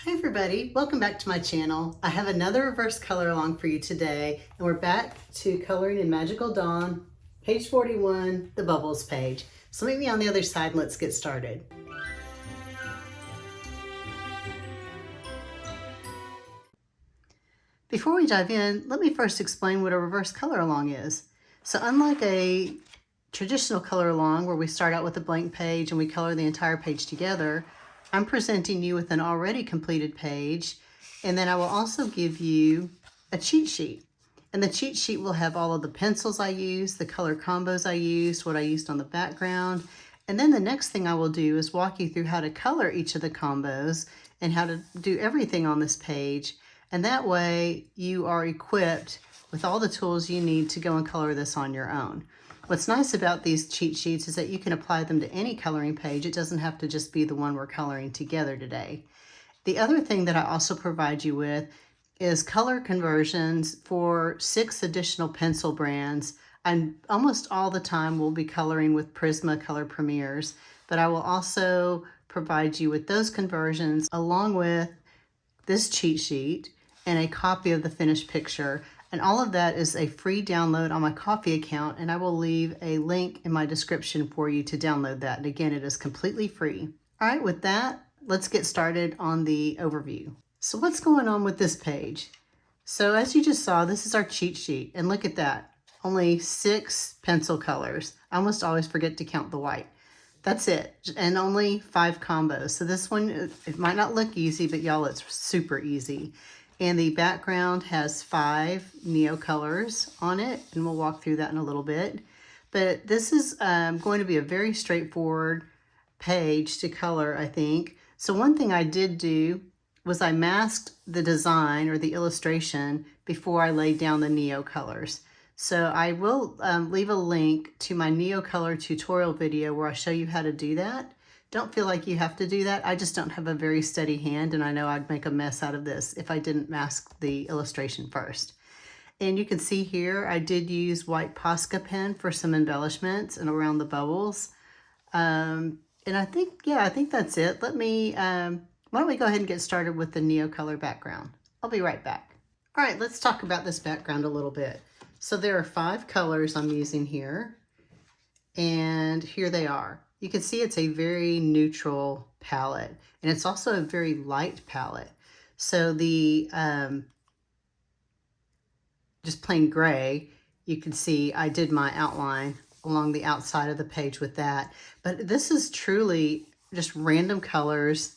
Hi everybody, welcome back to my channel. I have another reverse color along for you today, and we're back to Coloring in Magical Dawn, page 41, the bubbles page. So meet me on the other side and let's get started. Before we dive in, let me first explain what a reverse color along is. So unlike a traditional color along where we start out with a blank page and we color the entire page together, I'm presenting you with an already completed page, and then I will also give you a cheat sheet. And the cheat sheet will have all of the pencils I used, the color combos I used, what I used on the background. And then the next thing I will do is walk you through how to color each of the combos and how to do everything on this page. And that way you are equipped with all the tools you need to go and color this on your own. What's nice about these cheat sheets is that you can apply them to any coloring page. It doesn't have to just be the one we're coloring together today. The other thing that I also provide you with is color conversions for 6 additional pencil brands. I almost all the time will be coloring with Prisma Color Premieres, but I will also provide you with those conversions along with this cheat sheet and a copy of the finished picture. And all of that is a free download on my Ko-fi account, and I will leave a link in my description for you to download that. And again, it is completely free. All right, with that, let's get started on the overview. So what's going on with this page? So as you just saw, this is our cheat sheet, and look at that. Only 6 pencil colors. I almost always forget to count the white. That's it, and only 5 combos. So this one, it might not look easy, but y'all, it's super easy. And the background has 5 Neocolors on it, and we'll walk through that in a little bit. But this is going to be a very straightforward page to color, I think. So one thing I did do was I masked the design or the illustration before I laid down the Neocolors. So I will leave a link to my Neocolor tutorial video where I show you how to do that. Don't feel like you have to do that. I just don't have a very steady hand, and I know I'd make a mess out of this if I didn't mask the illustration first. And you can see here, I did use white Posca pen for some embellishments and around the bubbles. And I think that's it. Why don't we go ahead and get started with the Neocolor background. I'll be right back. All right, let's talk about this background a little bit. So there are 5 colors I'm using here, and here they are. You can see it's a very neutral palette, and it's also a very light palette. So the just plain gray, you can see I did my outline along the outside of the page with that. But this is truly just random colors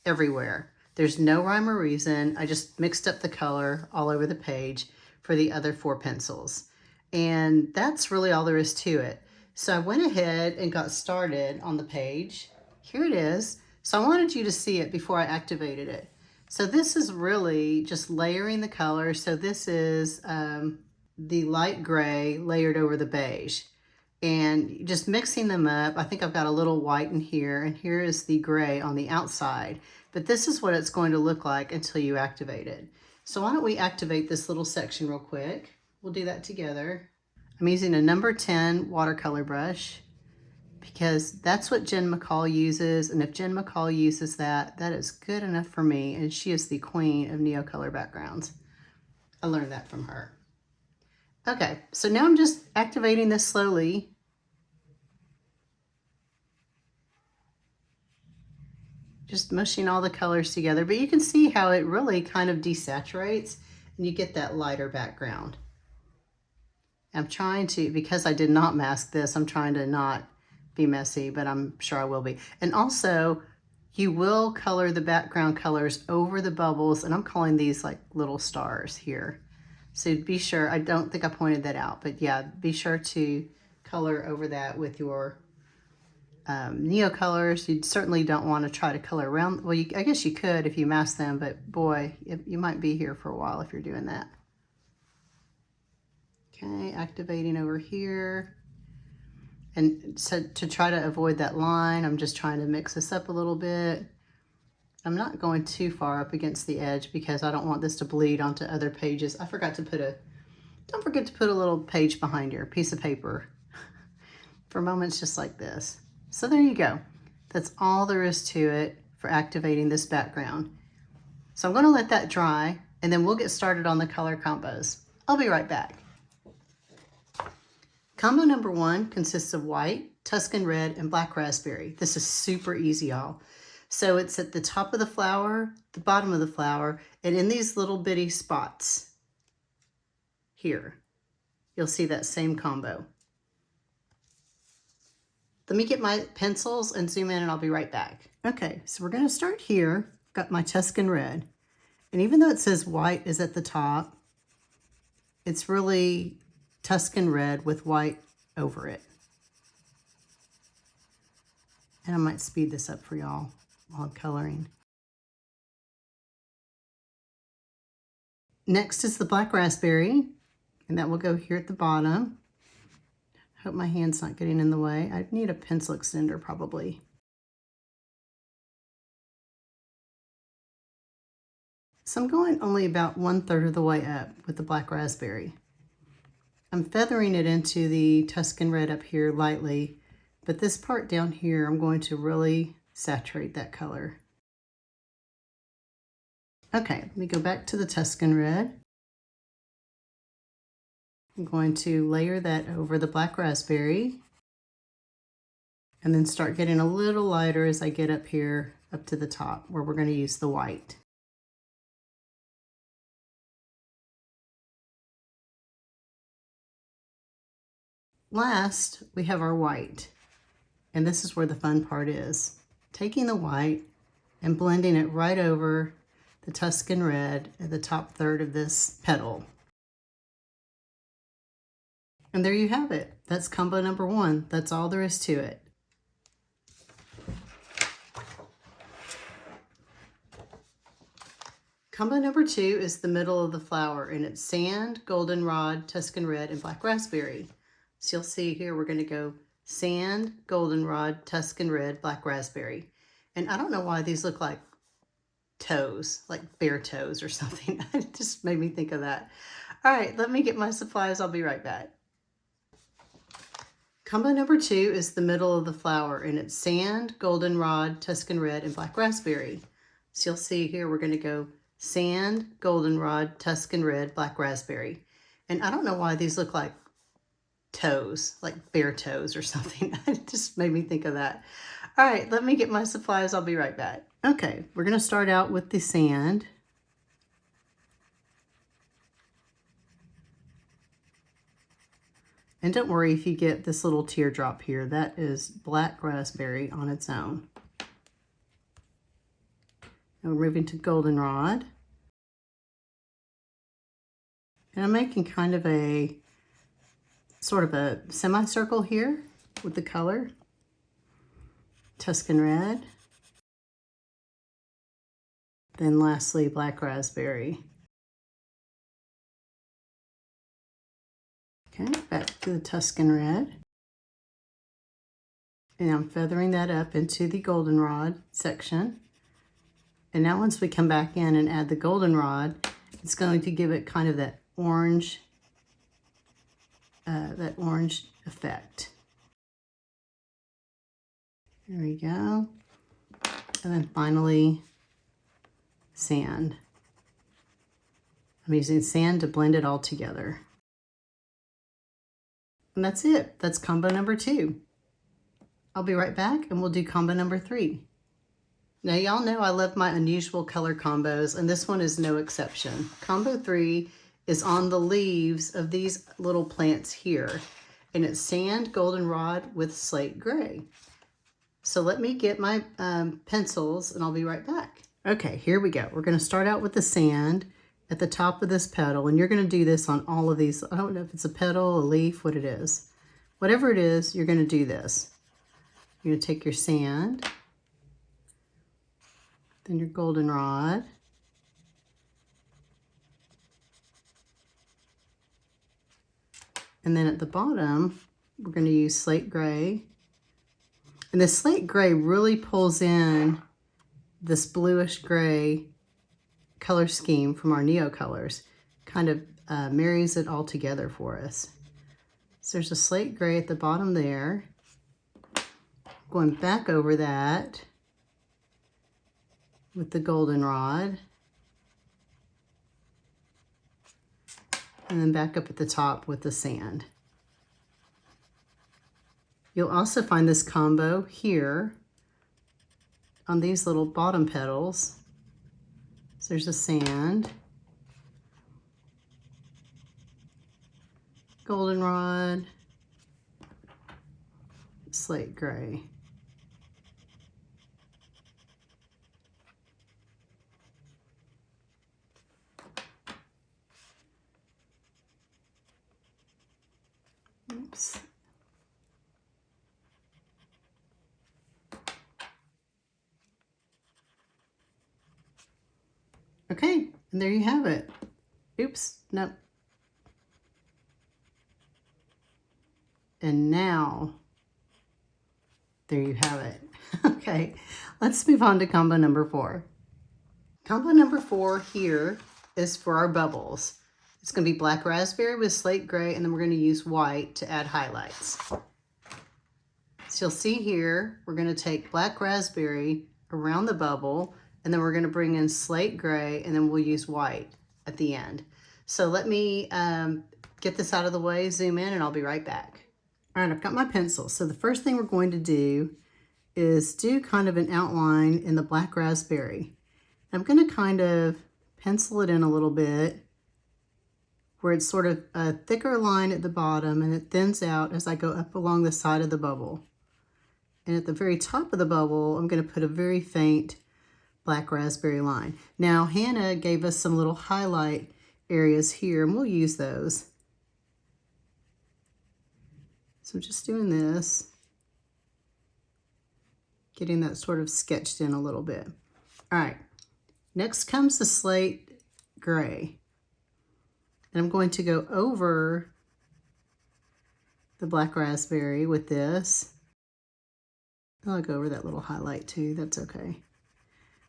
everywhere. There's no rhyme or reason. I just mixed up the color all over the page for the other 4 pencils. And that's really all there is to it. So I went ahead and got started on the page. Here it is. So I wanted you to see it before I activated it. So this is really just layering the colors. So this is the light gray layered over the beige. And just mixing them up. I think I've got a little white in here, and here is the gray on the outside. But this is what it's going to look like until you activate it. So why don't we activate this little section real quick. We'll do that together. I'm using a number 10 watercolor brush because that's what Jen McCall uses. And if Jen McCall uses that, that is good enough for me. And she is the queen of Neocolor backgrounds. I learned that from her. Okay, so now I'm just activating this slowly. Just mushing all the colors together. But you can see how it really kind of desaturates and you get that lighter background. I'm trying to, because I did not mask this, I'm trying to not be messy, but I'm sure I will be. And also, you will color the background colors over the bubbles, and I'm calling these like little stars here. So be sure, I don't think I pointed that out, but yeah, be sure to color over that with your Neocolors. You certainly don't want to try to color around. Well, I guess you could if you mask them, but boy, you might be here for a while if you're doing that. Okay, activating over here. And so to try to avoid that line, I'm just trying to mix this up a little bit. I'm not going too far up against the edge because I don't want this to bleed onto other pages. I forgot to put don't forget to put a little page behind your piece of paper for moments just like this. So there you go. That's all there is to it for activating this background. So I'm going to let that dry, and then we'll get started on the color combos. I'll be right back. Combo number 1 consists of white, Tuscan red, and black raspberry. This is super easy, y'all. So it's at the top of the flower, the bottom of the flower, and in these little bitty spots here, you'll see that same combo. Let me get my pencils and zoom in, and I'll be right back. Okay, so we're going to start here. Got my Tuscan red. And even though it says white is at the top, it's really Tuscan red with white over it. And I might speed this up for y'all while I'm coloring. Next is the black raspberry, and that will go here at the bottom. Hope my hand's not getting in the way. I need a pencil extender probably. So I'm going only about 1/3 of the way up with the black raspberry. I'm feathering it into the Tuscan red up here lightly, but this part down here, I'm going to really saturate that color. Okay, let me go back to the Tuscan red. I'm going to layer that over the black raspberry and then start getting a little lighter as I get up here, up to the top where we're going to use the white. Last, we have our white, and this is where the fun part is. Taking the white and blending it right over the Tuscan red at the top third of this petal. And there you have it. That's combo number 1. That's all there is to it. Combo number 2 is the middle of the flower, and it's sand, goldenrod, Tuscan red, and black raspberry. So you'll see here we're going to go sand, goldenrod, Tuscan red, black raspberry. And I don't know why these look like toes, like bear toes or something. It just made me think of that. All right, let me get my supplies. I'll be right back. Combo number 2 is the middle of the flower, and it's sand, goldenrod, Tuscan red, and black raspberry. So you'll see here we're going to go sand, goldenrod, Tuscan red, black raspberry. And I don't know why these look like toes, like bear toes or something. It just made me think of that. All right, let me get my supplies. I'll be right back. Okay, we're going to start out with the sand. And don't worry if you get this little teardrop here. That is black raspberry on its own. Now we're moving to goldenrod. And I'm making kind of a sort of a semicircle here with the color. Tuscan red. Then lastly, black raspberry. Okay, back to the Tuscan red. And I'm feathering that up into the goldenrod section. And now once we come back in and add the goldenrod, it's going to give it kind of that orange effect. There we go. And then finally, sand. I'm using sand to blend it all together. And that's it. That's combo number 2. I'll be right back and we'll do combo number 3. Now y'all know I love my unusual color combos, and this one is no exception. Combo 3 is on the leaves of these little plants here, and it's sand, goldenrod with slate gray. So let me get my pencils and I'll be right back. Okay, here we go. We're going to start out with the sand at the top of this petal, and you're going to do this on all of these. I don't know if it's a petal, a leaf, what it is. Whatever it is, you're going to do this. You're going to take your sand, then your goldenrod, and then at the bottom, we're going to use slate gray. And the slate gray really pulls in this bluish gray color scheme from our Neocolors, kind of marries it all together for us. So there's a slate gray at the bottom there. Going back over that with the goldenrod. and then back up at the top with the sand. You'll also find this combo here on these little bottom petals. So there's the sand, goldenrod, slate gray. Oops. Okay, and there you have it. Oops, nope. And now, there you have it. Okay, let's move on to combo number 4. Combo number 4 here is for our bubbles. It's going to be black raspberry with slate gray, and then we're going to use white to add highlights. So you'll see here, we're going to take black raspberry around the bubble, and then we're going to bring in slate gray, and then we'll use white at the end. So let me get this out of the way, zoom in, and I'll be right back. All right, I've got my pencil. So the first thing we're going to do is do kind of an outline in the black raspberry. I'm going to kind of pencil it in a little bit where it's sort of a thicker line at the bottom, and it thins out as I go up along the side of the bubble. And at the very top of the bubble, I'm going to put a very faint black raspberry line. Now, Hanna gave us some little highlight areas here, and we'll use those. So I'm just doing this, getting that sort of sketched in a little bit. All right, next comes the slate gray. And I'm going to go over the black raspberry with this. I'll go over that little highlight too, that's okay.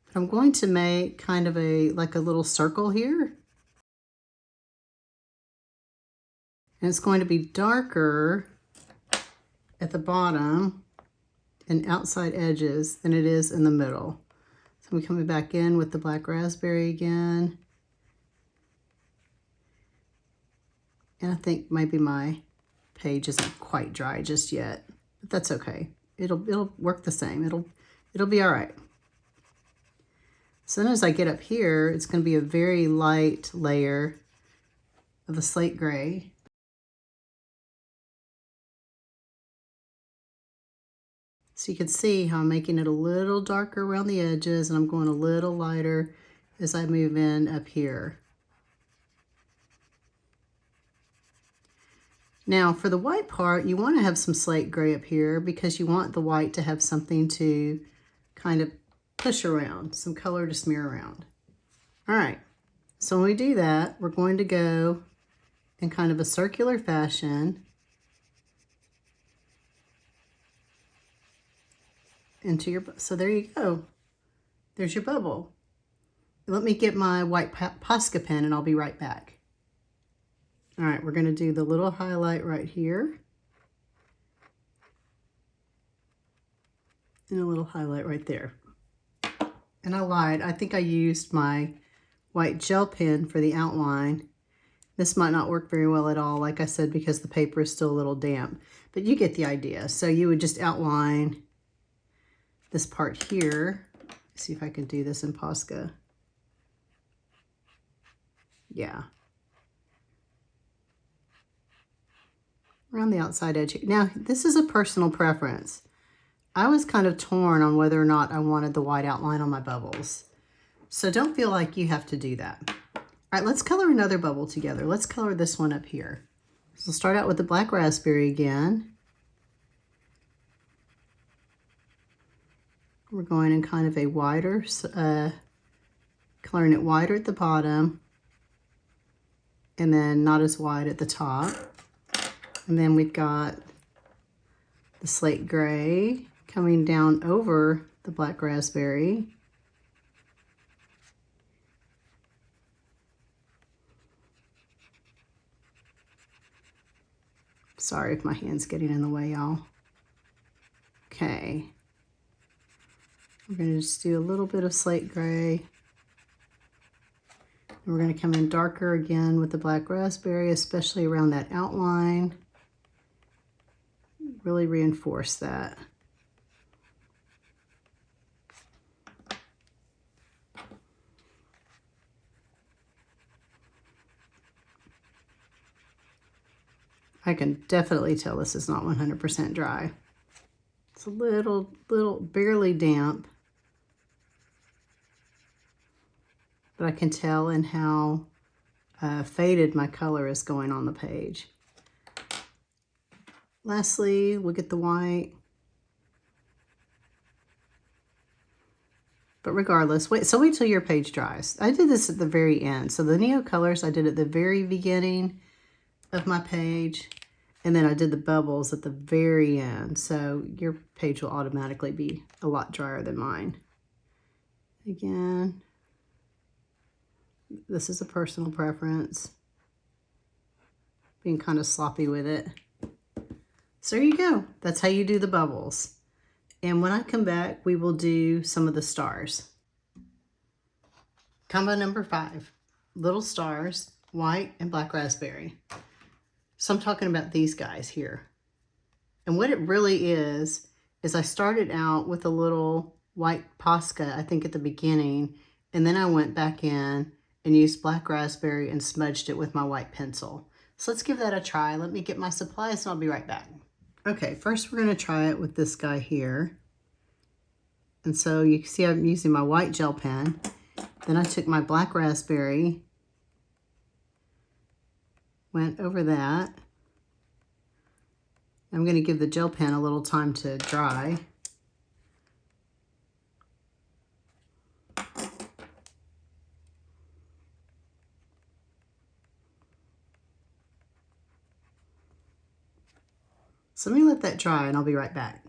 But I'm going to make kind of like a little circle here. And it's going to be darker at the bottom and outside edges than it is in the middle. So I'm coming back in with the black raspberry again. And I think maybe my page isn't quite dry just yet, but that's okay. It'll work the same. It'll be all right. So then as I get up here, it's going to be a very light layer of the slate gray. So you can see how I'm making it a little darker around the edges, and I'm going a little lighter as I move in up here. Now for the white part, you want to have some slate gray up here because you want the white to have something to kind of push around, some color to smear around. All right, so when we do that, we're going to go in kind of a circular fashion into your, so there you go. There's your bubble. Let me get my white Posca pen and I'll be right back. All right, we're going to do the little highlight right here. And a little highlight right there. And I lied, I think I used my white gel pen for the outline. This might not work very well at all, like I said, because the paper is still a little damp. But you get the idea. So you would just outline this part here. See if I can do this in Posca. Yeah. Around the outside edge. Now, this is a personal preference. I was kind of torn on whether or not I wanted the white outline on my bubbles. So don't feel like you have to do that. All right, let's color another bubble together. Let's color this one up here. So start out with the black raspberry again. We're going in kind of a wider, coloring it wider at the bottom and then not as wide at the top. And then we've got the slate gray coming down over the black raspberry. Sorry if my hand's getting in the way, y'all. Okay. We're going to just do a little bit of slate gray. We're going to come in darker again with the black raspberry, especially around that outline. Really reinforce that. I can definitely tell this is not 100% dry. It's a little barely damp. But I can tell in how faded my color is going on the page. Lastly, we'll get the white. But regardless, wait till your page dries. I did this at the very end. So the Neocolors I did at the very beginning of my page, and then I did the bubbles at the very end. So your page will automatically be a lot drier than mine. Again, this is a personal preference. Being kind of sloppy with it. So there you go. That's how you do the bubbles. And when I come back, we will do some of the stars. Combo number 5, little stars, white and black raspberry. So I'm talking about these guys here. And what it really is I started out with a little white Posca, I think at the beginning, and then I went back in and used black raspberry and smudged it with my white pencil. So let's give that a try. Let me get my supplies and I'll be right back. Okay, first we're going to try it with this guy here. And so you can see I'm using my white gel pen. Then I took my black raspberry, went over that. I'm going to give the gel pen a little time to dry. So let me let that dry and I'll be right back.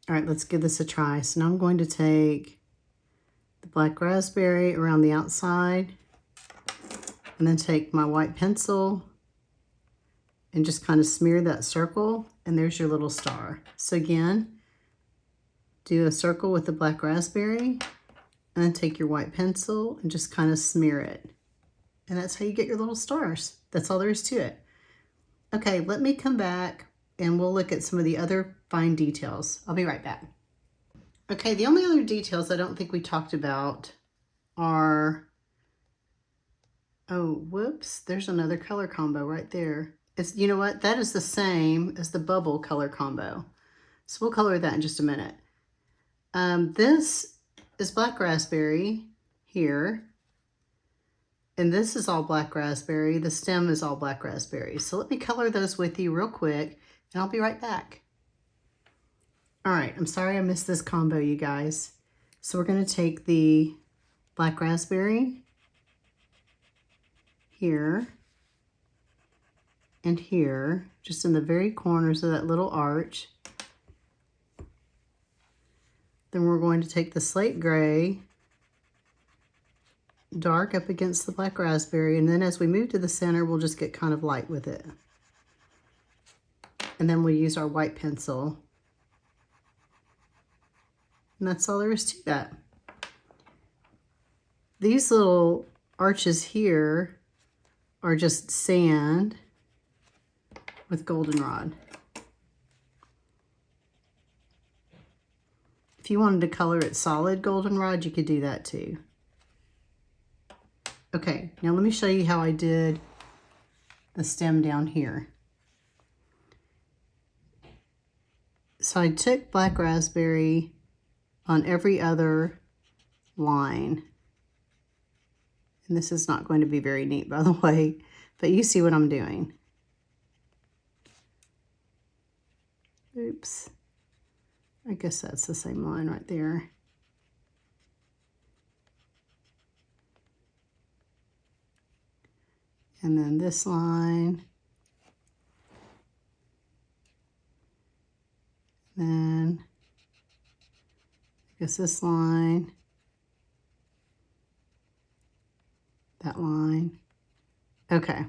All right, let's give this a try. So now I'm going to take the black raspberry around the outside and then take my white pencil and just kind of smear that circle, and there's your little star. So again, do a circle with the black raspberry and then take your white pencil and just kind of smear it. And that's how you get your little stars. That's all there is to it. Okay, let me come back and we'll look at some of the other fine details. I'll be right back. Okay, the only other details I don't think we talked about are, oh, whoops, there's another color combo right there. It's, you know what, that is the same as the bubble color combo. So we'll color that in just a minute. This is black raspberry here. And this is all black raspberry. The stem is all black raspberry. So let me color those with you real quick and I'll be right back. All right, I'm sorry I missed this combo, you guys. So we're gonna take the black raspberry here and here, just in the very corners of that little arch. Then we're going to take the slate gray, dark up against the black raspberry, and then as we move to the center, we'll just get kind of light with it. And then we'll use our white pencil. And that's all there is to that. These little arches here are just sand with goldenrod. If you wanted to color it solid goldenrod, you could do that too. Okay, now let me show you how I did the stem down here. So I took black raspberry on every other line. And this is not going to be very neat, by the way, but you see what I'm doing. Oops. I guess that's the same line right there. And then this line. Then I guess this line. That line. Okay.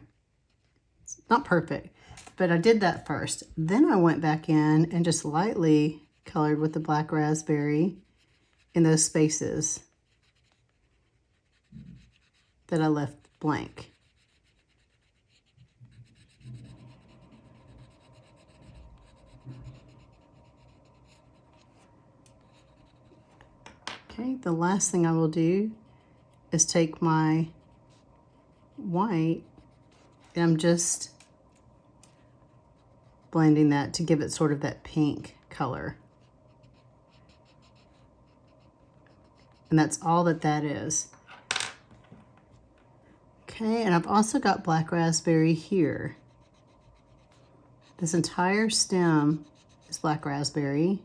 It's not perfect, but I did that first. Then I went back in and just lightly colored with the black raspberry in those spaces that I left blank. Okay, the last thing I will do is take my white and I'm just blending that to give it sort of that pink color. And that's all that is. Okay, and I've also got black raspberry here. This entire stem is black raspberry.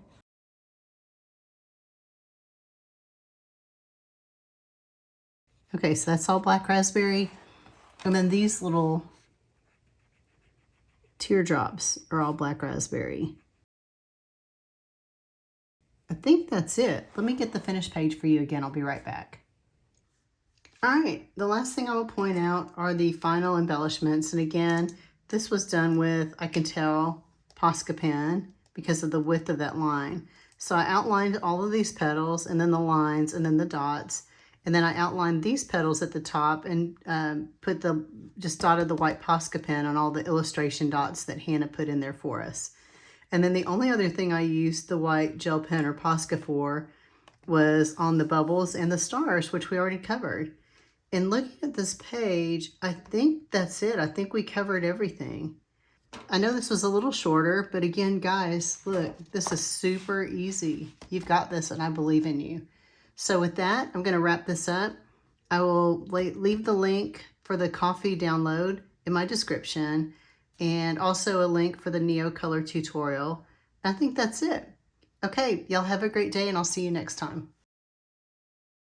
Okay, so that's all black raspberry. And then these little teardrops are all black raspberry. I think that's it. Let me get the finished page for you again. I'll be right back. All right, the last thing I will point out are the final embellishments. And again, this was done with, I can tell, Posca pen because of the width of that line. So I outlined all of these petals and then the lines and then the dots. And then I outlined these petals at the top and just dotted the white Posca pen on all the illustration dots that Hannah put in there for us. And then the only other thing I used the white gel pen or Posca for was on the bubbles and the stars, which we already covered. And looking at this page, I think that's it. I think we covered everything. I know this was a little shorter, but again, guys, look, this is super easy. You've got this and I believe in you. So with that, I'm gonna wrap this up. I will leave the link for the coffee download in my description and also a link for the Neocolor tutorial. I think that's it. Okay, y'all have a great day and I'll see you next time.